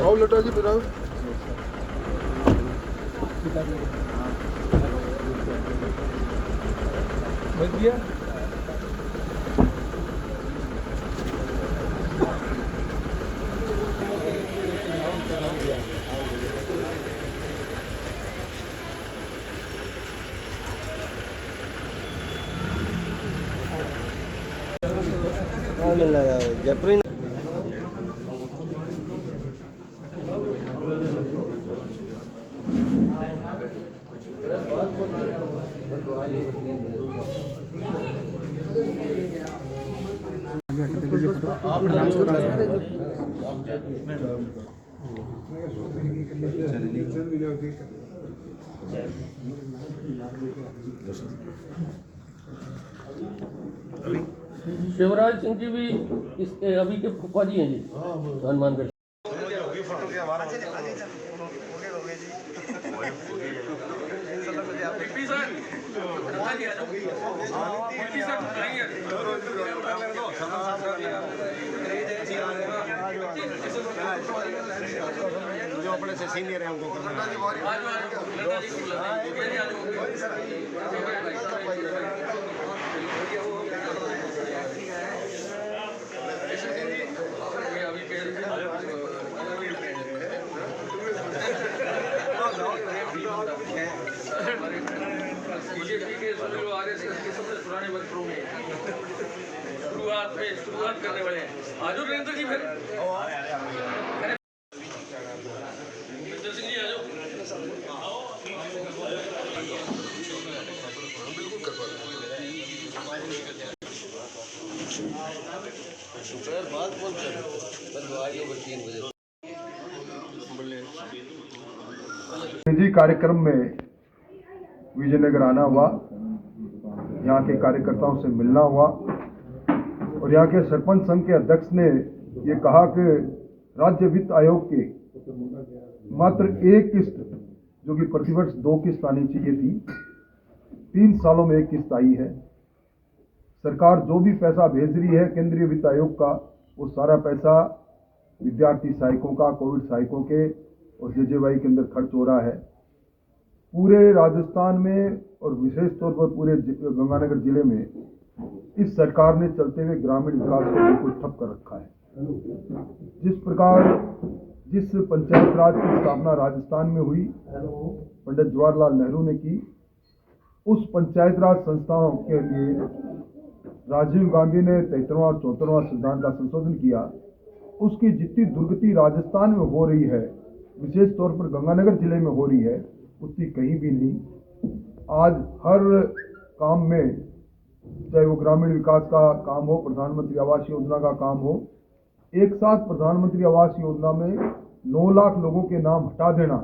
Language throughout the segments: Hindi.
आओ लटा जी फिर आओ। बच गया। जयपुरी शिवराज सिंह जी भी इसके अभी के फौजी हैं जी हनुमानगढ़। जो अपने से सीनियर है उनको बीजेपी के आरएसएस के सबसे पुराने वर्करों में शुरुआत करने वाले हैं। आजो नरेंद्र जी फिर सिंह जी आजो। बात कौन कर निजी कार्यक्रम में विजयनगर आना हुआ, यहाँ के कार्यकर्ताओं से मिलना हुआ और यहाँ के सरपंच संघ के अध्यक्ष ने ये कहा कि राज्य वित्त आयोग के मात्र एक किस्त, जो कि प्रतिवर्ष 2 किस्त आनी चाहिए थी, 3 सालों में 1 किस्त आई है। सरकार जो भी पैसा भेज रही है केंद्रीय वित्त आयोग का, वो सारा पैसा विद्यार्थी सहायकों का, कोविड सहायकों के और जेजेवाई के अंदर खर्च हो रहा है। पूरे राजस्थान में और विशेष तौर पर पूरे गंगानगर जिले में इस सरकार ने चलते हुए ग्रामीण विकास को बिल्कुल ठप कर रखा है। जिस प्रकार जिस पंचायत राज की स्थापना राजस्थान में हुई, पंडित जवाहरलाल नेहरू ने की, उस पंचायत राज संस्थाओं के लिए राजीव गांधी ने 73वां और 74वां संविधान का संशोधन किया। उसकी जितनी दुर्गति राजस्थान में हो रही है, विशेष तौर पर गंगानगर जिले में हो रही है, उतनी कहीं भी नहीं। आज हर काम में, चाहे वो ग्रामीण विकास का काम हो, प्रधानमंत्री आवास योजना का काम हो, एक साथ प्रधानमंत्री आवास योजना में 9 लाख लोगों के नाम हटा देना,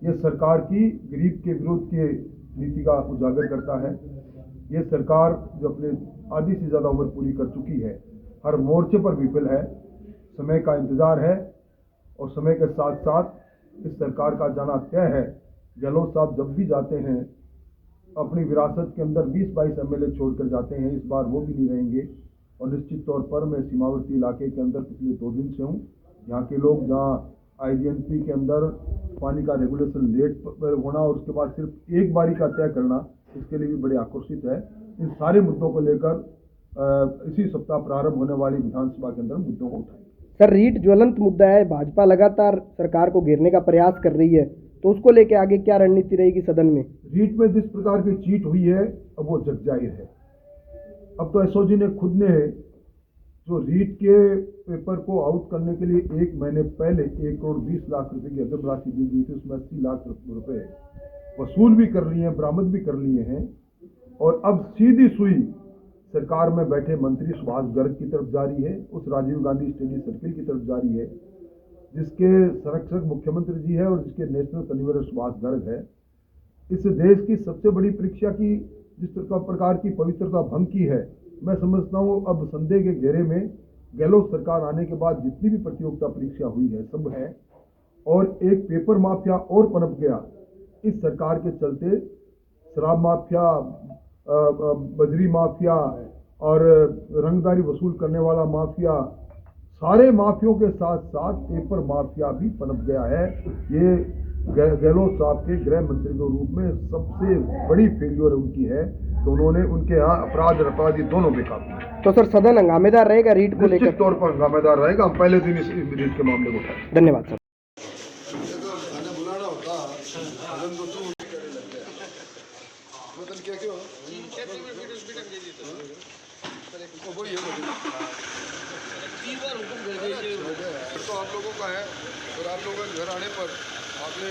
ये सरकार की गरीब के विरोध की नीति का उजागर करता है। ये सरकार जो अपने आधी से ज़्यादा उम्र पूरी कर चुकी है, हर मोर्चे पर विफल है। समय का इंतजार है और समय के साथ साथ इस सरकार का जाना तय है। गहलोत साहब जब भी जाते हैं अपनी विरासत के अंदर 20-22 एमएलए छोड़कर जाते हैं, इस बार वो भी नहीं रहेंगे। और निश्चित तौर पर मैं सीमावर्ती इलाके के अंदर पिछले 2 दिन से हूँ। यहाँ के लोग, जहाँ आईजीएनपी के अंदर पानी का रेगुलेशन लेट होना और उसके बाद सिर्फ एक बारी का तय करना, इसके लिए भी बड़े आक्रोशित है। इन सारे मुद्दों को लेकर इसी सप्ताह प्रारंभ होने वाली विधानसभा के अंदर मुद्दों को उठाएंगे। सर, रीट ज्वलंत मुद्दा है। भाजपा लगातार सरकार को घेरने का प्रयास कर रही है, तो उसको लेके आगे क्या रणनीति रहेगी सदन में? रीट में जिस प्रकार की चीट हुई है, अब वो जग जाहिर है। अब तो एसओजी ने खुद ने जो रीट के पेपर को आउट करने के लिए 1 महीने पहले 1 करोड़ 20 लाख रुपए की अग्रिम राशि दी गई थी, उसमें 80 लाख रुपए वसूल भी कर लिए हैं, बरामद भी कर लिए हैं। और अब सीधी सुई सरकार में बैठे मंत्री सुभाष गर्ग की तरफ जारी है, उस राजीव गांधी स्टडी सर्किल की तरफ जारी है, जिसके संरक्षक मुख्यमंत्री जी है और जिसके नेशनल कन्वीनर सुभाष गर्ग है। इस देश की सबसे बड़ी परीक्षा की जिस प्रकार की पवित्रता भंग की है, मैं समझता हूँ अब संदेह के घेरे में गहलोत सरकार आने के बाद जितनी भी प्रतियोगिता परीक्षा हुई है सब है। और एक पेपर माफिया और पनप गया इस सरकार के चलते। शराब माफिया, बजरी माफिया और रंगदारी वसूल करने वाला माफिया, सारे माफियों के साथ साथ पेपर माफिया भी पनप गया है। ये गहलोत साहब के गृह मंत्री के रूप में सबसे बड़ी फेल्योर उनकी है तो उन्होंने उनके यहाँ अपराध और अपराधी दोनों बेकाबू। तो सर सदन हंगामेदार रहेगा रीट को निश्चित लेकर? तौर पर हंगामेदार रहेगा। हम पहले दिन इस रीट के मामले को उठाएंगे। धन्यवाद सर। तो आप लोगों का है और आप लोगों के घर आने पर आपने